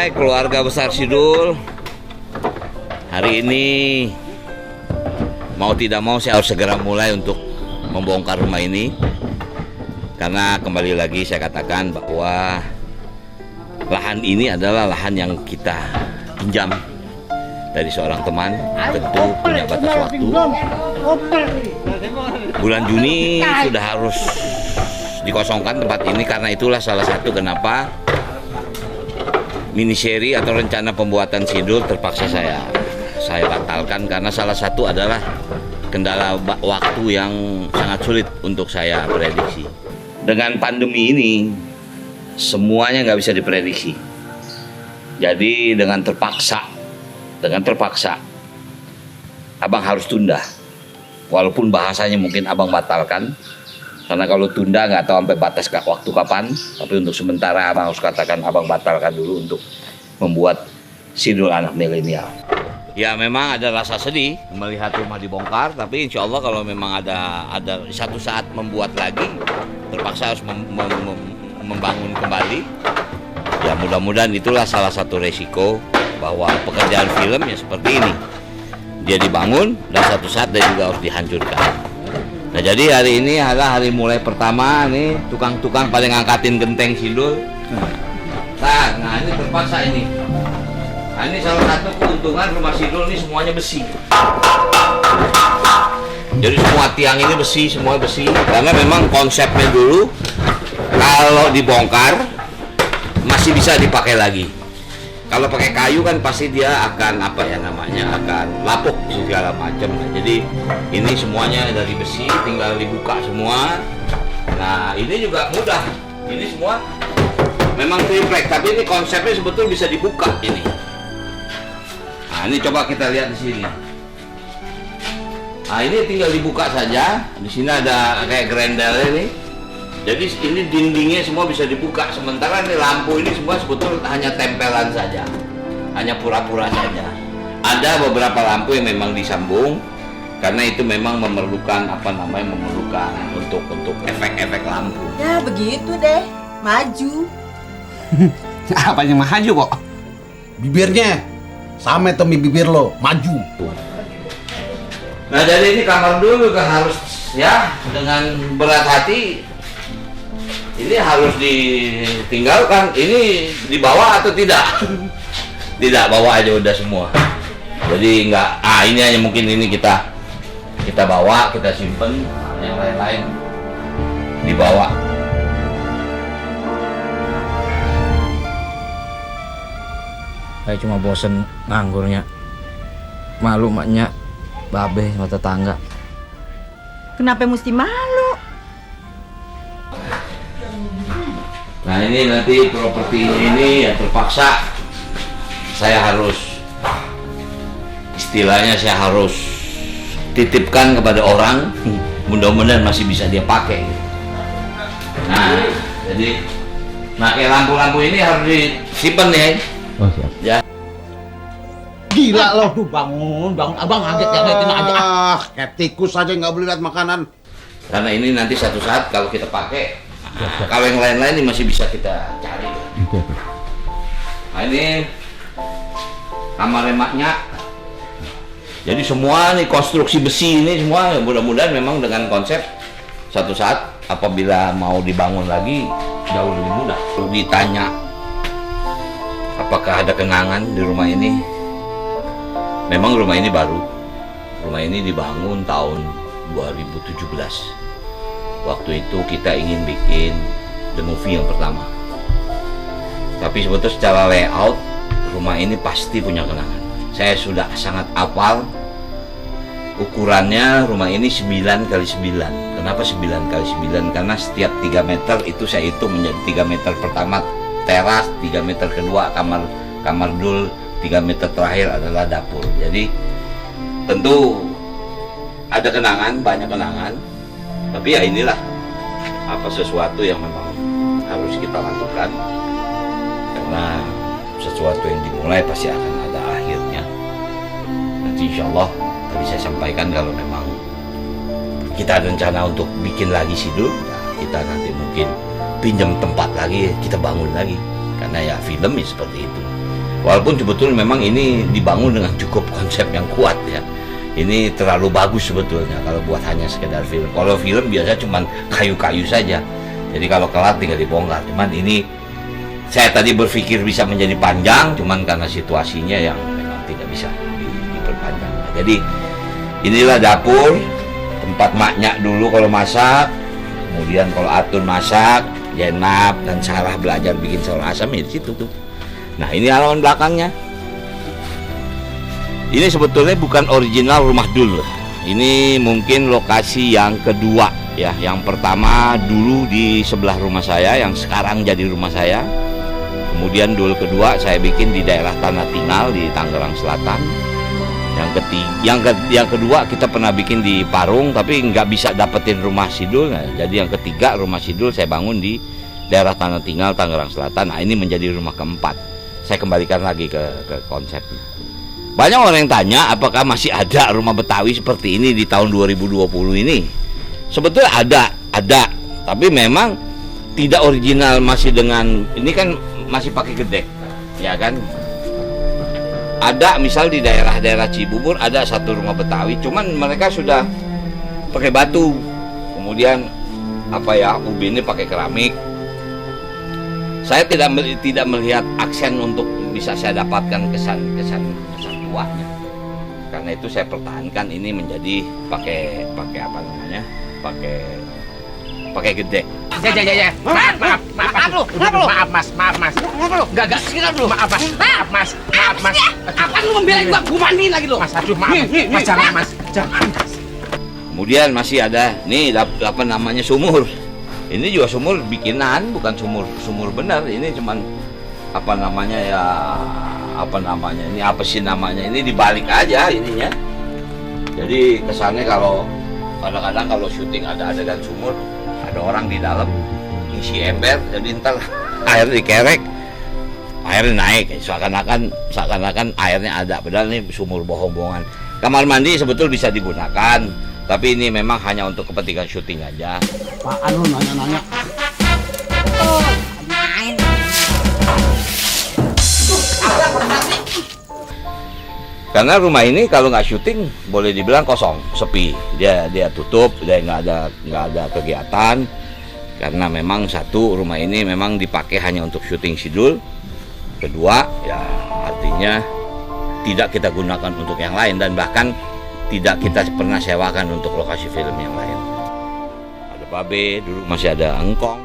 Hai keluarga besar Sidul. Hari ini mau tidak mau saya harus segera mulai untuk membongkar rumah ini. Karena kembali lagi saya katakan bahwa lahan ini adalah lahan yang kita pinjam dari seorang teman, tentu punya batas waktu. Bulan Juni sudah harus dikosongkan tempat ini, karena itulah salah satu kenapa mini seri atau rencana pembuatan Sidul terpaksa saya batalkan, karena salah satu adalah kendala waktu yang sangat sulit untuk saya prediksi. Dengan pandemi ini semuanya nggak bisa diprediksi. Jadi dengan terpaksa abang harus tunda. Walaupun bahasanya mungkin abang batalkan, karena kalau tunda nggak tahu sampai batas waktu kapan. Tapi untuk sementara abang harus katakan abang batalkan dulu untuk membuat Sidul Anak Milenial. Ya memang ada rasa sedih melihat rumah dibongkar, tapi insya Allah kalau memang ada satu saat membuat lagi, terpaksa harus membangun kembali. Ya mudah-mudahan itulah salah satu resiko bahwa pekerjaan film ya seperti ini. Dia dibangun dan satu saat dia juga harus dihancurkan. Nah jadi hari ini adalah hari mulai pertama nih, tukang-tukang pada ngangkatin genteng Sidul. Nah ini terpaksa ini. Nah ini salah satu keuntungan rumah Sidul ini semuanya besi. Jadi semua tiang ini besi, semua besi. Karena memang konsepnya dulu kalau dibongkar masih bisa dipakai lagi. Kalau pakai kayu kan pasti dia akan akan lapuk segala macam. Nah, jadi ini semuanya dari besi, tinggal dibuka semua. Nah ini juga mudah. Ini semua memang triplek, tapi ini konsepnya sebetulnya bisa dibuka ini. Nah ini coba kita lihat di sini. Nah ini tinggal dibuka saja. Di sini ada kayak grendelnya nih. Jadi ini dindingnya semua bisa dibuka. Sementara ini lampu ini semua sebetulnya hanya tempelan saja, hanya pura-pura saja. Ada beberapa lampu yang memang disambung, karena itu memang memerlukan untuk efek-efek lampu. Ya begitu deh, maju. Apanya maju kok? Bibirnya sama Tommy, bibir lo maju. Nah jadi ini kamar dulu kan harus ya dengan berat hati. Ini harus ditinggalkan. Ini dibawa atau tidak? Tidak, bawa aja udah semua. Jadi enggak. Ini hanya mungkin ini kita bawa, kita simpen. Yang lain-lain dibawa. Saya cuma bosen nganggurnya. Malu maknya babe sama tetangga. Kenapa mesti malu? Nah ini nanti properti ini ya terpaksa saya harus titipkan kepada orang, mudah-mudahan masih bisa dia pakai. Nah jadi kayak lampu-lampu ini harus disimpan ya. Oh siap. Ya. Gila lo tuh, bangun abang ngaget ya, ngeliatin aja. Kayak tikus aja nggak boleh lihat makanan. Karena ini nanti satu saat kalau kita pakai, kalau yang lain-lain ini masih bisa kita cari. Nah ini kamar remaknya. Jadi semua nih konstruksi besi ini semua mudah-mudahan memang dengan konsep satu saat apabila mau dibangun lagi jauh lebih mudah. Kalau ditanya apakah ada kenangan di rumah ini, memang rumah ini baru. Rumah ini dibangun tahun 2017. Waktu itu kita ingin bikin The Movie yang pertama. Tapi sebetulnya secara layout rumah ini pasti punya kenangan. Saya sudah sangat hafal ukurannya. Rumah ini 9x9. Kenapa 9x9? Karena setiap 3 meter itu saya hitung menjadi 3 meter pertama teras, 3 meter kedua kamar dul, 3 meter terakhir adalah dapur. Jadi tentu ada kenangan, banyak kenangan. Tapi ya inilah sesuatu yang memang harus kita lakukan, karena sesuatu yang dimulai pasti akan ada akhirnya. Nanti insya Allah tadi saya sampaikan kalau memang kita ada rencana untuk bikin lagi Sidul, kita nanti mungkin pinjam tempat lagi, kita bangun lagi, karena ya film ya seperti itu. Walaupun sebetulnya memang ini dibangun dengan cukup konsep yang kuat ya. Ini terlalu bagus sebetulnya kalau buat hanya sekedar film. Kalau film biasa cuman kayu-kayu saja. Jadi kalau kelar tinggal dibongkar. Cuman ini saya tadi berpikir bisa menjadi panjang, cuman karena situasinya yang memang tidak bisa diperpanjang. Jadi inilah dapur, tempat maknya dulu kalau masak. Kemudian kalau Atun masak, Jenab dan Sarah belajar bikin sayur asam ya di situ tuh. Nah ini halaman belakangnya. Ini sebetulnya bukan original rumah Dul. Ini mungkin lokasi yang kedua ya. Yang pertama dulu di sebelah rumah saya, yang sekarang jadi rumah saya. Kemudian Dul kedua saya bikin di daerah Tanah Tinggal di Tangerang Selatan. Yang kedua kita pernah bikin di Parung, tapi nggak bisa dapetin rumah Sidul. Nah, jadi yang ketiga rumah Sidul saya bangun di daerah Tanah Tinggal Tangerang Selatan. Nah ini menjadi rumah keempat. Saya kembalikan lagi ke konsepnya. Banyak orang yang tanya apakah masih ada rumah Betawi seperti ini di tahun 2020 ini. Sebetulnya ada, tapi memang tidak original, masih dengan ini kan masih pakai gedek, ya kan? Ada misal di daerah-daerah Cibubur ada satu rumah Betawi, cuman mereka sudah pakai batu, kemudian ubinnya pakai keramik. Saya tidak melihat aksen untuk bisa saya dapatkan kesan tuanya. Karena itu saya pertahankan ini menjadi pakai gede. Ya. Maaf mas. Gak sekitar dulu. Maaf mas. Apa lu membelain gua mandiin lagi lu? Mas, aduh maaf. Mas jangan mas. Kemudian masih ada nih apa namanya sumur. Ini juga sumur bikinan, bukan sumur benar. Ini cuman ini apa sih namanya, ini dibalik aja ininya. Jadi kesannya kalau kadang-kadang kalau syuting ada adegan sumur, ada orang di dalam isi ember, jadi ntar air dikerek, airnya naik, seakan-akan airnya ada, padahal ini sumur bohong-bohongan. Kamar mandi sebetulnya bisa digunakan, tapi ini memang hanya untuk kepentingan syuting aja. Apaan lu nanya-nanya? Karena rumah ini kalau nggak syuting boleh dibilang kosong, sepi. Dia tutup, dia nggak ada kegiatan. Karena memang satu, rumah ini memang dipakai hanya untuk syuting Sidul. Kedua, ya artinya tidak kita gunakan untuk yang lain, dan bahkan tidak kita pernah sewakan untuk lokasi film yang lain. Ada Babe, dulu masih ada Engkong,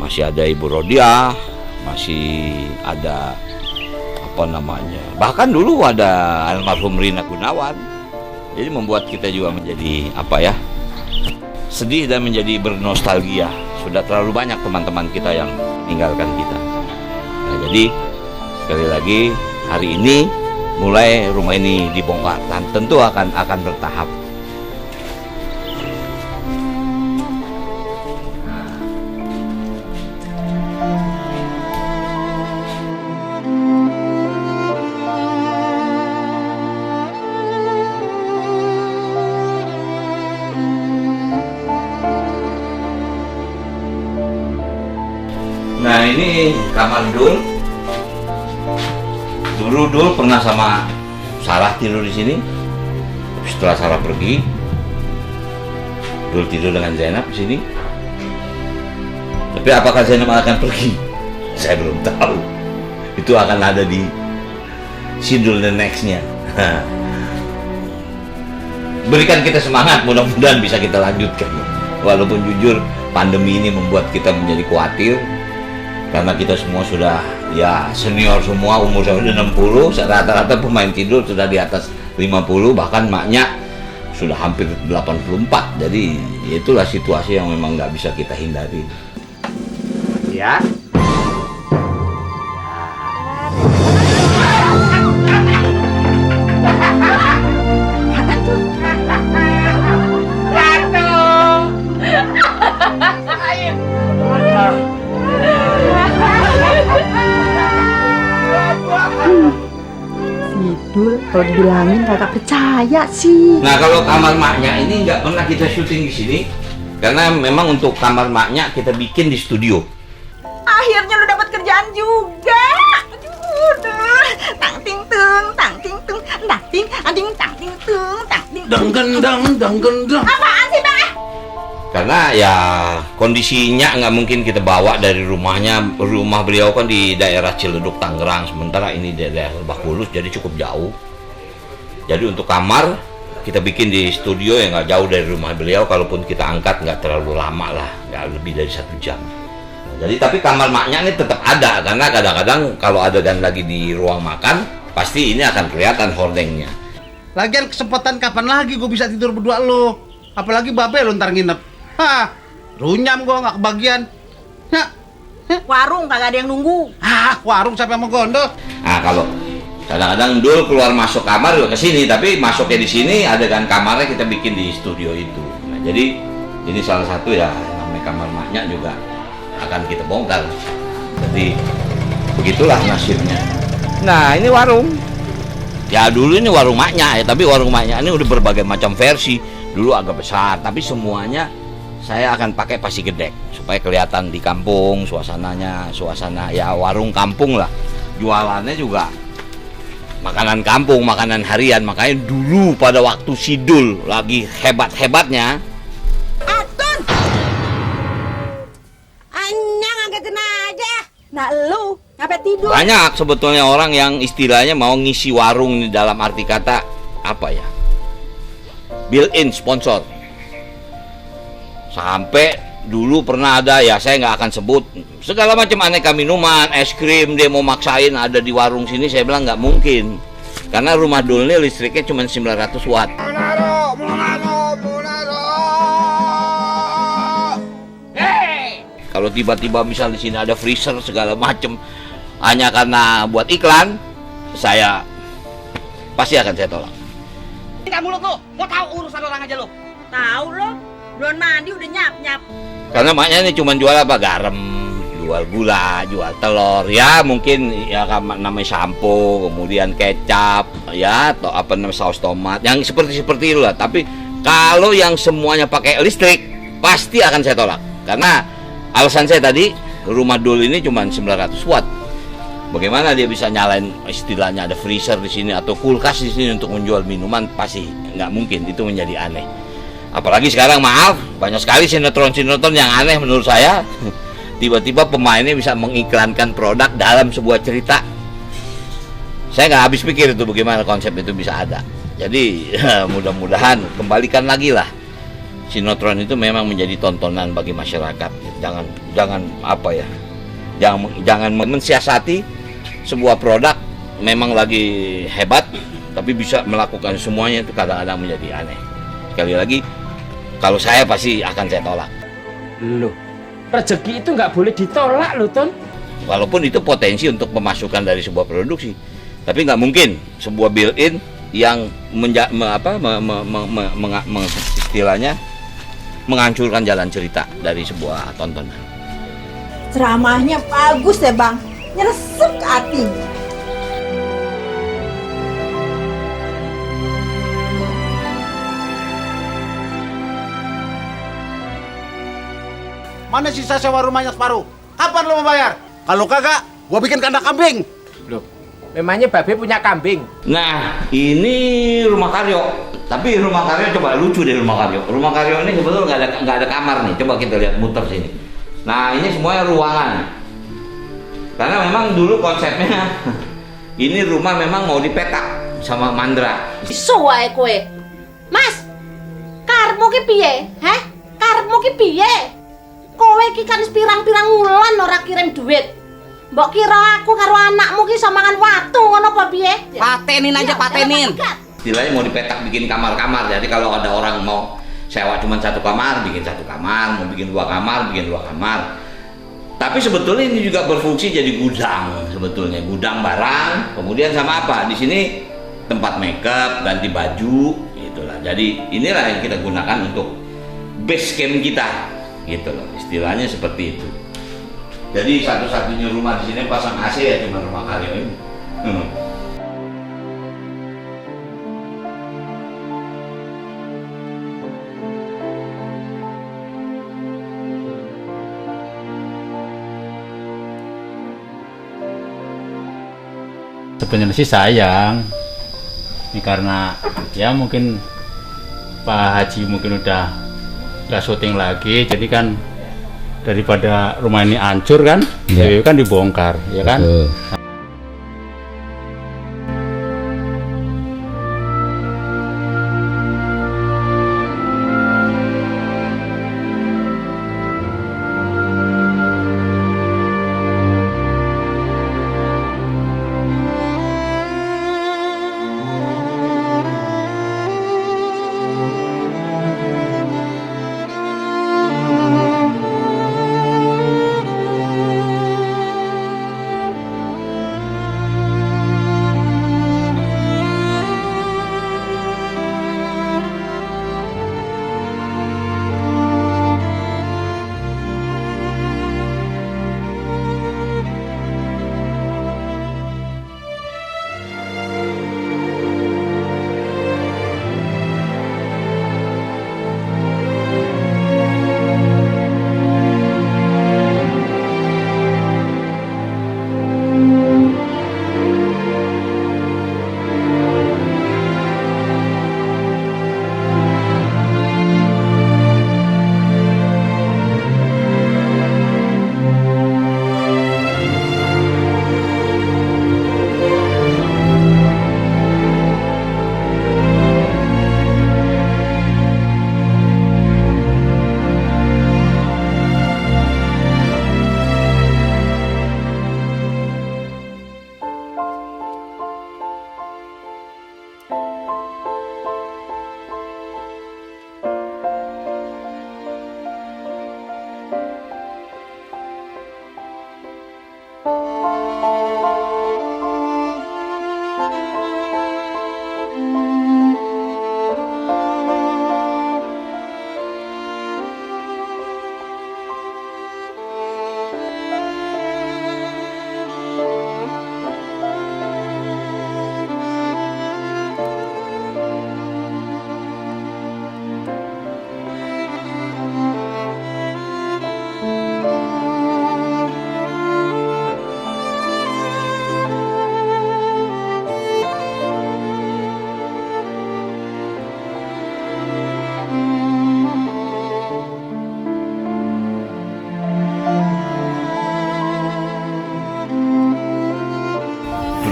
masih ada Ibu Rodia, masih ada bahkan dulu ada almarhum Rina Gunawan. Jadi membuat kita juga menjadi sedih dan menjadi bernostalgia. Sudah terlalu banyak teman-teman kita yang meninggalkan kita. Nah, jadi sekali lagi hari ini mulai rumah ini dibongkar, dan tentu akan bertahap. Nah ini kamar Dul. Dulu Dul pernah sama Sarah tidur di sini. Setelah Sarah pergi, Dul tidur dengan Zainab di sini. Tapi apakah Zainab akan pergi? Saya belum tahu. Itu akan ada di Sidul the next-nya. Berikan kita semangat, mudah-mudahan bisa kita lanjutkan. Walaupun jujur pandemi ini membuat kita menjadi khawatir. Karena kita semua sudah ya senior semua, umur saya sudah 60, rata-rata pemain Sidul sudah di atas 50, bahkan maknya sudah hampir 84. Jadi itulah situasi yang memang nggak bisa kita hindari. Ya. Sidul, kalau dibilangin kakak percaya sih. Nah kalau kamar maknya ini nggak pernah kita syuting di sini, karena memang untuk kamar maknya kita bikin di studio. Akhirnya lu dapat kerjaan juga. Aduh, tung tak ting anting tak ting tung tak ting. Dang gendang, dang gendang. Apaan sih, Bang? Karena ya kondisinya nggak mungkin kita bawa dari rumahnya. Rumah beliau kan di daerah Ciledug, Tangerang, sementara ini di daerah Lebak Bulus, jadi cukup jauh. Jadi untuk kamar kita bikin di studio yang nggak jauh dari rumah beliau. Kalaupun kita angkat nggak terlalu lama lah, nggak lebih dari 1 jam. Nah, jadi tapi kamar maknya ini tetap ada, karena kadang-kadang kalau adegan lagi di ruang makan pasti ini akan kelihatan hordengnya. Lagian kesempatan kapan lagi gue bisa tidur berdua lo? Apalagi babe lo ntar nginep. Hah, runyam gue nggak kebagian. Ya, Warung kagak ada yang nunggu. warung siapa yang mau gondol? Nah kalau kadang-kadang Dul keluar masuk kamar juga ke sini, tapi masuknya di sini adegan kamarnya kita bikin di studio itu. Nah, jadi ini salah satu ya namanya kamar maknya juga akan kita bongkar. Jadi begitulah nasibnya. Nah ini warung. Ya dulu ini warung maknya ya, tapi warung maknya ini udah berbagai macam versi. Dulu agak besar, tapi semuanya saya akan pakai pasi gedek supaya kelihatan di kampung suasananya, suasana ya warung kampung lah. Jualannya juga makanan kampung, makanan harian. Makanya dulu pada waktu Sidul lagi hebat-hebatnya, Atun. Anyang angkatin aja. Nah lu ngapain tidur? banyak sebetulnya orang yang istilahnya mau ngisi warung di dalam arti kata apa ya, built-in sponsor. Sampai dulu pernah ada, ya saya nggak akan sebut, segala macam aneka minuman, es krim, dia mau maksain ada di warung sini. Saya bilang nggak mungkin, karena rumah Dul ini listriknya cuma 900 watt. Kalau tiba-tiba misal di sini ada freezer segala macam hanya karena buat iklan, saya pasti akan saya tolak. Tidak mulut lu, mau tahu urusan orang aja lu. Tahu lo, belum mandi udah nyap-nyap. Karena maknya ini cuma jual apa, garam, jual gula, jual telur, ya mungkin ya namanya sampo, kemudian kecap, ya atau apa namanya saus tomat, yang seperti itu lah. Tapi kalau yang semuanya pakai listrik pasti akan saya tolak, karena alasan saya tadi rumah Dul ini cuma 900 watt. Bagaimana dia bisa nyalain istilahnya ada freezer di sini atau kulkas di sini untuk menjual minuman? Pasti nggak mungkin, itu menjadi aneh. Apalagi sekarang maaf, banyak sekali sinetron-sinetron yang aneh menurut saya. Tiba-tiba pemainnya bisa mengiklankan produk dalam sebuah cerita. Saya nggak habis pikir itu bagaimana konsep itu bisa ada. Jadi mudah-mudahan kembalikan lagi lah. Sinetron itu memang menjadi tontonan bagi masyarakat. Jangan apa ya? Jangan mensiasati sebuah produk memang lagi hebat, tapi bisa melakukan semuanya, itu kadang-kadang menjadi aneh. Sekali lagi, kalau saya pasti akan saya tolak. Loh, rezeki itu nggak boleh ditolak loh, Ton. Walaupun itu potensi untuk pemasukan dari sebuah produksi, tapi nggak mungkin sebuah built-in yang istilahnya menghancurkan jalan cerita dari sebuah tontonan. Ceramahnya bagus ya Bang, nyesek ke hati. Mana sisa sewa rumahnya separuh? Kapan lo mau bayar? Kalau kagak, gua bikin kandang kambing. Loh, memangnya Babe punya kambing? Nah, ini rumah Karyo. Tapi rumah Karyo coba lucu deh rumah Karyo. Rumah Karyo ini sebetulnya nggak ada kamar nih. Coba kita lihat muter sini. Nah, ini semuanya ruangan. Karena memang dulu konsepnya ini rumah memang mau dipetak sama Mandra. Suwae kowe. Mas, karepmu ki piye? Heh? Karepmu ki piye? Kowe ki kan pirang-pirang wulan ora kirim duit. Mbok kira aku karo anakmu ki samangan watu ngono apa piye? Patenin aja, patenin. Istilahnya mau dipetak bikin kamar-kamar. Jadi kalau ada orang mau sewa cuma 1 kamar, bikin 1 kamar, mau bikin 2 kamar, bikin 2 kamar. Tapi sebetulnya ini juga berfungsi jadi gudang, sebetulnya gudang barang. Kemudian sama apa? Di sini tempat makeup, ganti baju, gitulah. Jadi inilah yang kita gunakan untuk base camp kita, gitu loh. Istilahnya seperti itu. Jadi satu-satunya rumah di sini pasang AC ya cuma rumah Karyo ini. Sebenarnya sih sayang, Ini karena ya mungkin Pak Haji mungkin udah nggak syuting lagi, jadi kan daripada rumah ini hancur kan, Iya. ya kan dibongkar, ya kan. Betul.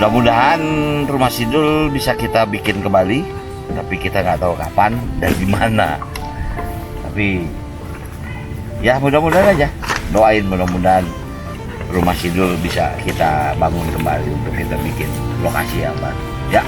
Mudah-mudahan rumah Sidul bisa kita bikin kembali, tapi kita nggak tahu kapan dan di mana. Tapi ya mudah-mudahan aja, doain mudah-mudahan rumah Sidul bisa kita bangun kembali untuk kita bikin lokasi yang baru. Ya.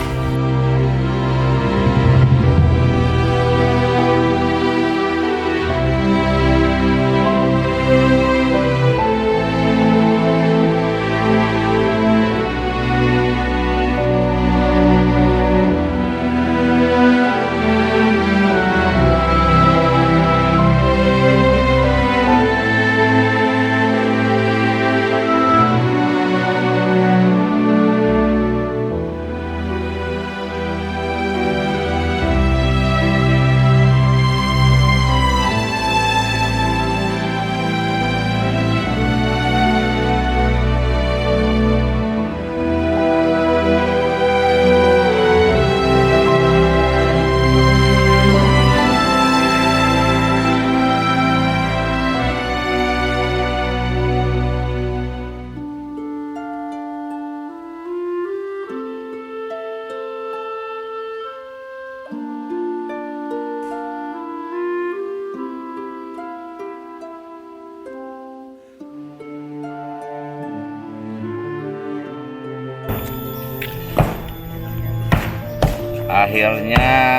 Akhirnya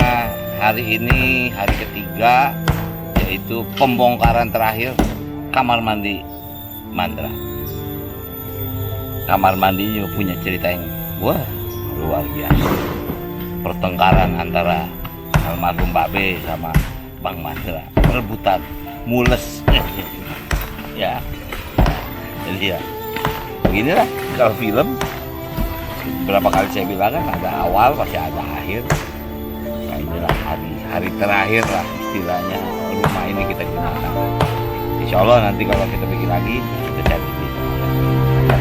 hari ini hari ketiga, yaitu pembongkaran terakhir kamar mandi Mandra. Kamar mandinya punya cerita yang wah luar biasa. Pertengkaran antara almarhum Mbak B sama Bang Mandra, rebutan mules. Ya, jadi ya beginilah kalau film. Berapa kali saya bilang kan ada awal pasti ada akhir. Nah inilah hari terakhir lah istilahnya rumah ini kita gunakan. Insya Allah nanti kalau kita bikin lagi kita cari di sana.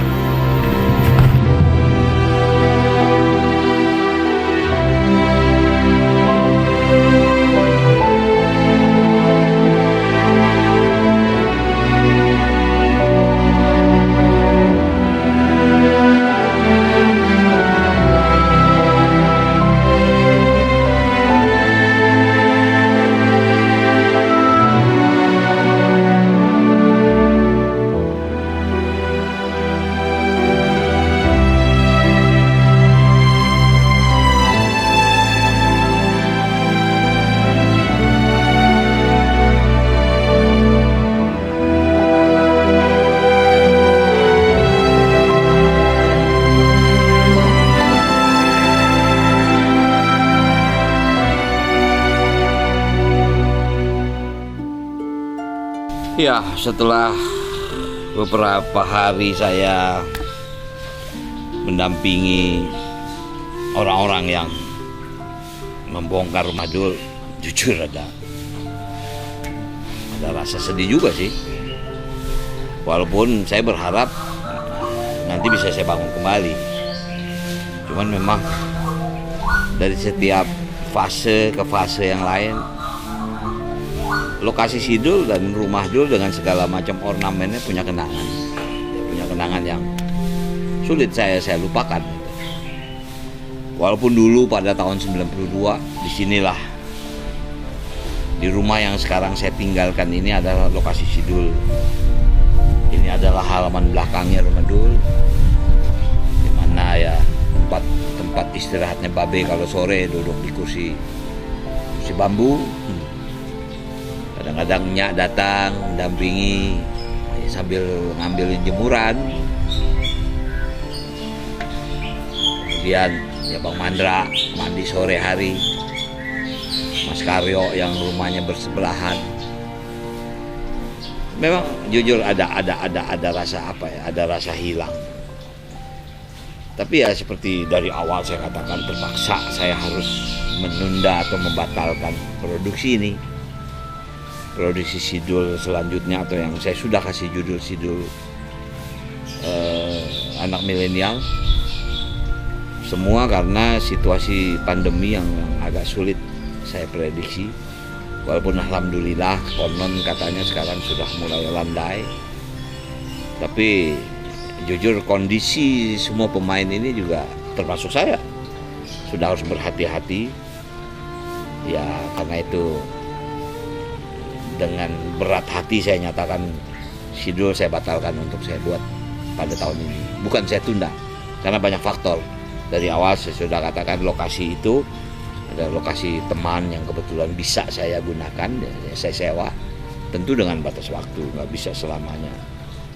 Ya, setelah beberapa hari saya mendampingi orang-orang yang membongkar rumah Dul, jujur ada rasa sedih juga sih. Walaupun saya berharap nanti bisa saya bangun kembali. Cuman memang dari setiap fase ke fase yang lain, lokasi Sidul dan rumah Dul dengan segala macam ornamennya punya kenangan. Punya kenangan yang sulit saya lupakan. Walaupun dulu pada tahun 92 disinilah, di rumah yang sekarang saya tinggalkan ini adalah lokasi Sidul. Ini adalah halaman belakangnya rumah Dul, di mana ya tempat istirahatnya Babe kalau sore duduk di kursi bambu. Kadang-kadang Nyak datang mendampingi sambil ngambilin jemuran. Kemudian ya Bang Mandra mandi sore hari, Mas Karyo yang rumahnya bersebelahan. Memang jujur ada rasa apa ya, ada rasa hilang. Tapi ya seperti dari awal saya katakan, terpaksa saya harus menunda atau membatalkan produksi ini. Produksi Sidul selanjutnya, atau yang saya sudah kasih judul Sidul anak milenial. Semua karena situasi pandemi yang agak sulit saya prediksi. Walaupun alhamdulillah konon katanya sekarang sudah mulai landai. Tapi jujur kondisi semua pemain ini juga termasuk saya sudah harus berhati-hati. Ya karena itu dengan berat hati saya nyatakan Sidul saya batalkan untuk saya buat pada tahun ini. Bukan saya tunda, karena banyak faktor. Dari awal saya sudah katakan lokasi itu ada lokasi teman yang kebetulan bisa saya gunakan, ya saya sewa. Tentu dengan batas waktu, nggak bisa selamanya.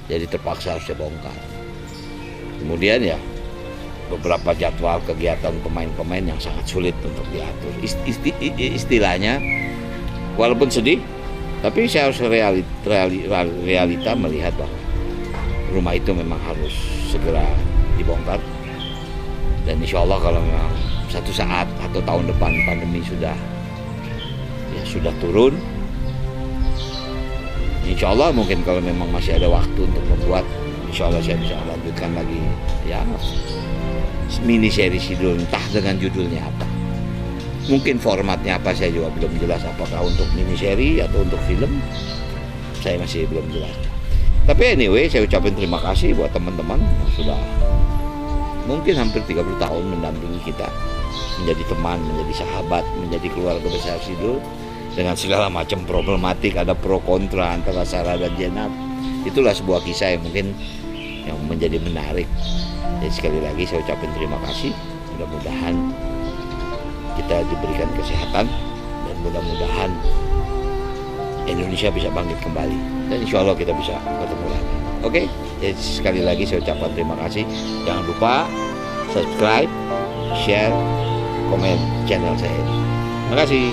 Jadi terpaksa harus saya bongkar. Kemudian ya beberapa jadwal kegiatan pemain-pemain yang sangat sulit untuk diatur. Istilahnya walaupun sedih, tapi saya harus realita melihat bahwa rumah itu memang harus segera dibongkar. Dan insya Allah kalau memang satu saat atau tahun depan pandemi sudah turun, insya Allah mungkin kalau memang masih ada waktu untuk membuat, insya Allah saya bisa lanjutkan lagi ya mini seri Sidul, entah dengan judulnya apa. Mungkin formatnya apa saya juga belum jelas, apakah untuk mini seri atau untuk film, saya masih belum jelas. Tapi anyway, saya ucapin terima kasih buat teman-teman yang sudah mungkin hampir 30 tahun mendampingi kita, menjadi teman, menjadi sahabat, menjadi keluarga besar Sidul dengan segala macam problematik, ada pro kontra antara Sarah dan Jenab. Itulah sebuah kisah yang mungkin yang menjadi menarik. Jadi sekali lagi saya ucapin terima kasih. Mudah-mudahan kita diberikan kesehatan dan mudah-mudahan Indonesia bisa bangkit kembali dan insya Allah kita bisa ketemu lagi. Oke, jadi sekali lagi saya ucapkan terima kasih. Jangan lupa subscribe, share, komen channel saya ini. Terima kasih.